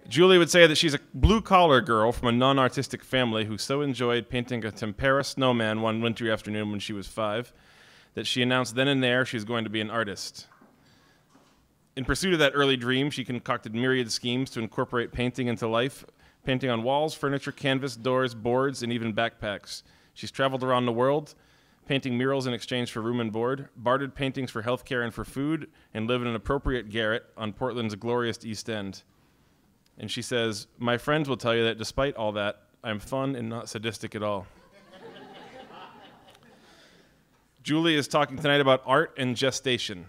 Julie would say that she's a blue-collar girl from a non-artistic family who so enjoyed painting a tempera snowman one wintry afternoon when she was 5 that she announced then and there she was going to be an artist. In pursuit of that early dream, she concocted myriad schemes to incorporate painting into life, painting on walls, furniture, canvas, doors, boards, and even backpacks. She's traveled around the world, painting murals in exchange for room and board, bartered paintings for healthcare and for food, and lived in an appropriate garret on Portland's glorious East End. And she says, "My friends will tell you that despite all that, I'm fun and not sadistic at all." Julie is talking tonight about art and gestation.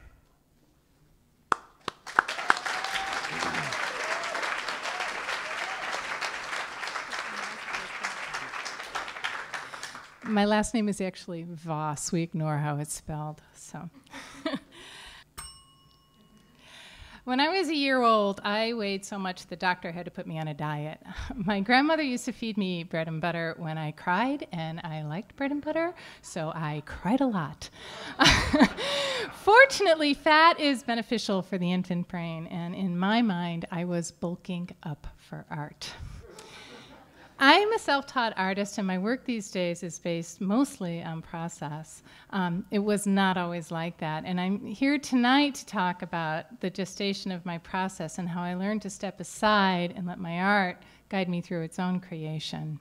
My last name is actually Vohs. We ignore how it's spelled. So, when I was a year old, I weighed so much the doctor had to put me on a diet. My grandmother used to feed me bread and butter when I cried, and I liked bread and butter, so I cried a lot. Fortunately, fat is beneficial for the infant brain, and in my mind, I was bulking up for art. I'm a self-taught artist, and my work these days is based mostly on process. It was not always like that, and I'm here tonight to talk about the gestation of my process and how I learned to step aside and let my art guide me through its own creation.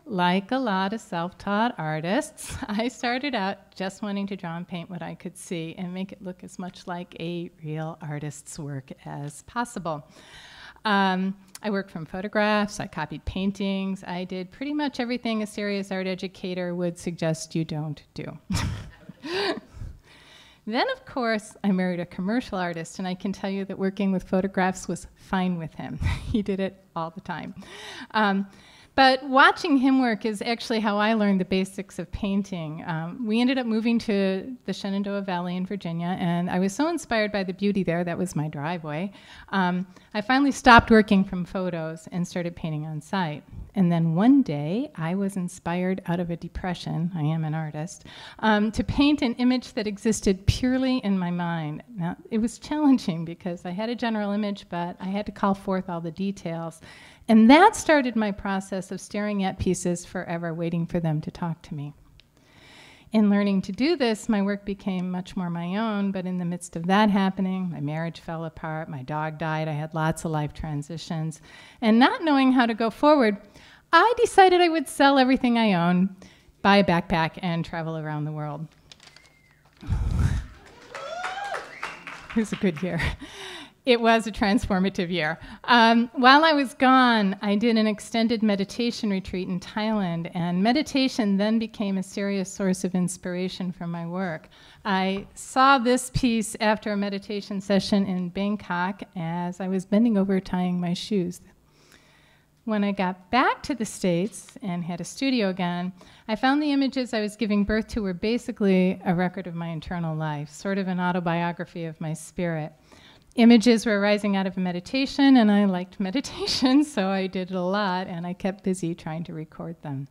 Like a lot of self-taught artists, I started out just wanting to draw and paint what I could see and make it look as much like a real artist's work as possible. I worked from photographs, I copied paintings, I did pretty much everything a serious art educator would suggest you don't do. Then, of course, I married a commercial artist, and I can tell you that working with photographs was fine with him. He did it all the time. But watching him work is actually how I learned the basics of painting. We ended up moving to the Shenandoah Valley in Virginia, and I was so inspired by the beauty there, that was my driveway. I finally stopped working from photos and started painting on site. And then one day, I was inspired out of a depression, I am an artist, to paint an image that existed purely in my mind. Now, it was challenging because I had a general image, but I had to call forth all the details. And that started my process of staring at pieces forever, waiting for them to talk to me. In learning to do this, my work became much more my own, but in the midst of that happening, my marriage fell apart, my dog died, I had lots of life transitions, and not knowing how to go forward, I decided I would sell everything I own, buy a backpack, and travel around the world. It was a good year. It was a transformative year. While I was gone, I did an extended meditation retreat in Thailand, and meditation then became a serious source of inspiration for my work. I saw this piece after a meditation session in Bangkok as I was bending over tying my shoes. When I got back to the States and had a studio again, I found the images I was giving birth to were basically a record of my internal life, sort of an autobiography of my spirit. Images were arising out of meditation, and I liked meditation, so I did it a lot, and I kept busy trying to record them.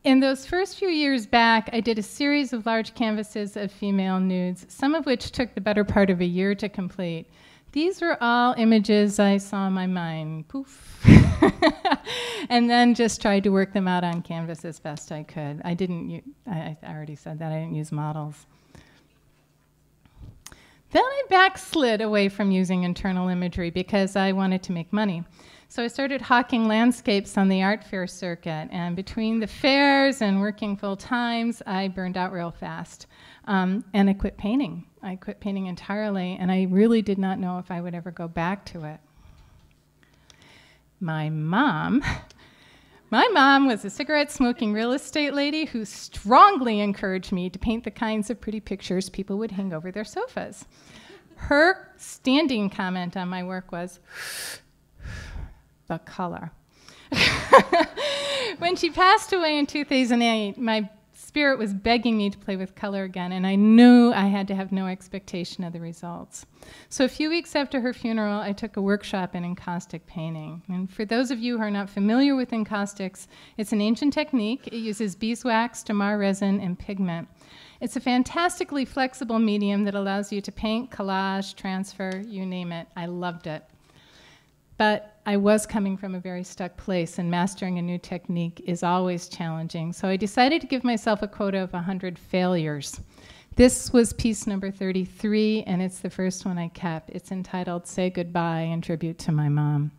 In those first few years back, I did a series of large canvases of female nudes, some of which took the better part of a year to complete. These were all images I saw in my mind, poof, and then just tried to work them out on canvas as best I could. I already said that, I didn't use models. Then I backslid away from using internal imagery because I wanted to make money. So I started hawking landscapes on the art fair circuit, and between the fairs and working full times, I burned out real fast. And I quit painting. I quit painting entirely, and I really did not know if I would ever go back to it. My mom was a cigarette-smoking real estate lady who strongly encouraged me to paint the kinds of pretty pictures people would hang over their sofas. Her standing comment on my work was, the color. When she passed away in 2008, my spirit was begging me to play with color again, and I knew I had to have no expectation of the results. So a few weeks after her funeral, I took a workshop in encaustic painting. And for those of you who are not familiar with encaustics, it's an ancient technique. It uses beeswax, damar resin, and pigment. It's a fantastically flexible medium that allows you to paint, collage, transfer, you name it. I loved it. But I was coming from a very stuck place, and mastering a new technique is always challenging. So I decided to give myself a quota of 100 failures. This was piece number 33, and it's the first one I kept. It's entitled Say Goodbye in Tribute to My Mom.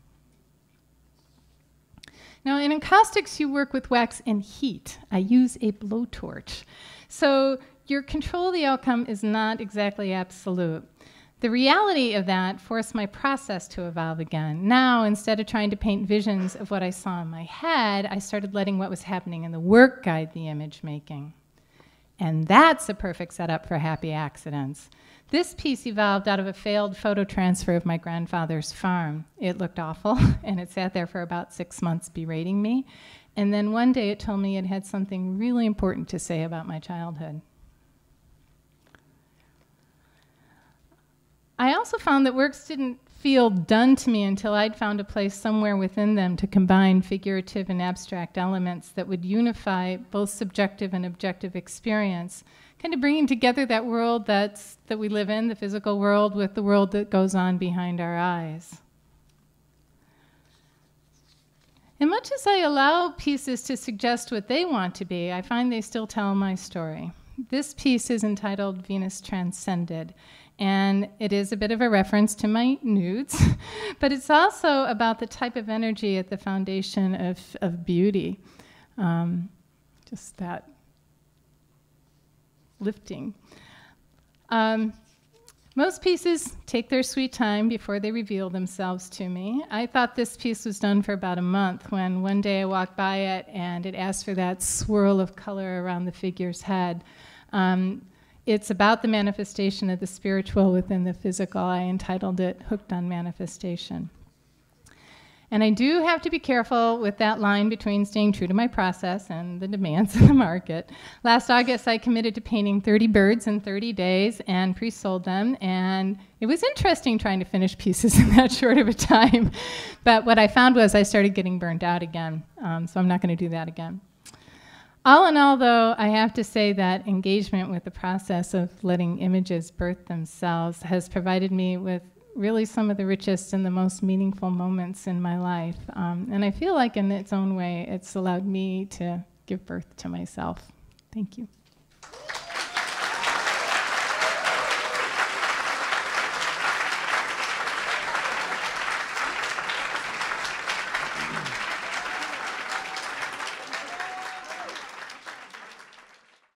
Now, in encaustics, you work with wax and heat. I use a blowtorch. So your control of the outcome is not exactly absolute. The reality of that forced my process to evolve again. Now, instead of trying to paint visions of what I saw in my head, I started letting what was happening in the work guide the image making. And that's a perfect setup for happy accidents. This piece evolved out of a failed photo transfer of my grandfather's farm. It looked awful, and it sat there for about 6 months berating me. And then one day it told me it had something really important to say about my childhood. I also found that works didn't feel done to me until I'd found a place somewhere within them to combine figurative and abstract elements that would unify both subjective and objective experience, kind of bringing together that world that we live in, the physical world, with the world that goes on behind our eyes. And much as I allow pieces to suggest what they want to be, I find they still tell my story. This piece is entitled Venus Transcended, and it is a bit of a reference to my nudes, but it's also about the type of energy at the foundation of beauty. Just that lifting. Most pieces take their sweet time before they reveal themselves to me. I thought this piece was done for about a month when one day I walked by it and it asked for that swirl of color around the figure's head. It's about the manifestation of the spiritual within the physical. I entitled it Hooked on Manifestation. And I do have to be careful with that line between staying true to my process and the demands of the market. Last August, I committed to painting 30 birds in 30 days and pre-sold them. And it was interesting trying to finish pieces in that short of a time. But what I found was I started getting burned out again. So I'm not going to do that again. All in all, though, I have to say that engagement with the process of letting images birth themselves has provided me with really some of the richest and the most meaningful moments in my life. And I feel like in its own way, it's allowed me to give birth to myself. Thank you.